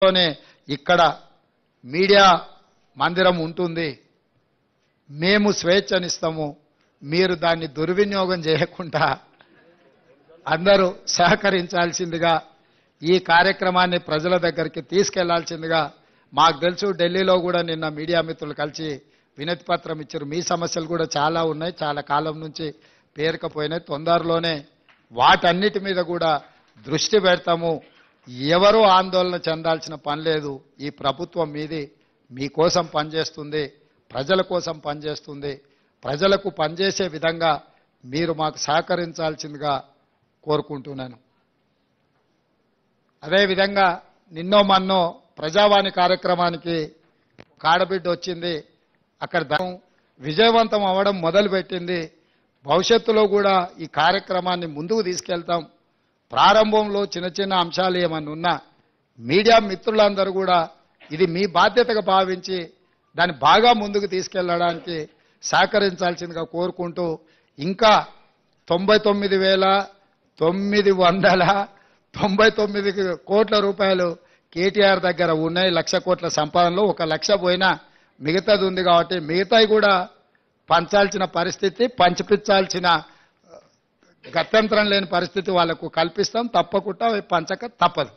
లోనే ఇక్కడ మీడియా మందిరం ఉంటుంది. మేము స్వేచ్ఛనిస్తాము. మీరు దాన్ని దుర్వినియోగం చేయకుండా అందరూ సహకరించాల్సిందిగా ఈ కార్యక్రమాన్ని ప్రజల దగ్గరికి తీసుకెళ్లాల్సిందిగా మాకు తెలుసు. ఢిల్లీలో కూడా నిన్న మీడియా మిత్రులు కలిసి వినతి పత్రం ఇచ్చారు. మీ సమస్యలు కూడా చాలా ఉన్నాయి, చాలా కాలం నుంచి పేరుకపోయినాయి. తొందరలోనే వాటన్నిటి మీద కూడా దృష్టి పెడతాము. ఎవరూ ఆందోళన చెందాల్సిన పని లేదు. ఈ ప్రభుత్వం మీది మీకోసం పనిచేస్తుంది, ప్రజల కోసం పనిచేస్తుంది. ప్రజలకు పనిచేసే విధంగా మీరు మాకు సహకరించాల్సిందిగా కోరుకుంటున్నాను. అదేవిధంగా నిన్నో మన్నో ప్రజావాణి కార్యక్రమానికి కాడబిడ్డ వచ్చింది. అక్కడ విజయవంతం అవ్వడం మొదలుపెట్టింది. భవిష్యత్తులో కూడా ఈ కార్యక్రమాన్ని ముందుకు తీసుకెళ్తాం. ప్రారంభంలో చిన్న చిన్న అంశాలు ఏమన్నా ఉన్నా మీడియా మిత్రులందరూ కూడా ఇది మీ బాధ్యతగా భావించి దాన్ని బాగా ముందుకు తీసుకెళ్లడానికి సహకరించాల్సిందిగా కోరుకుంటూ ఇంకా 99,999 కోట్ల రూపాయలు కేటీఆర్ దగ్గర ఉన్నాయి. 1,00,000 కోట్ల సంపాదనలో 1,00,000 పోయినా మిగతాది ఉంది కాబట్టి మిగతాయి కూడా పంచాల్సిన పరిస్థితి, పంచిపించాల్సిన గత్యంతరం లేని పరిస్థితి వాళ్లకు కల్పిస్తాం. తప్పకుండా పంచక తప్పదు.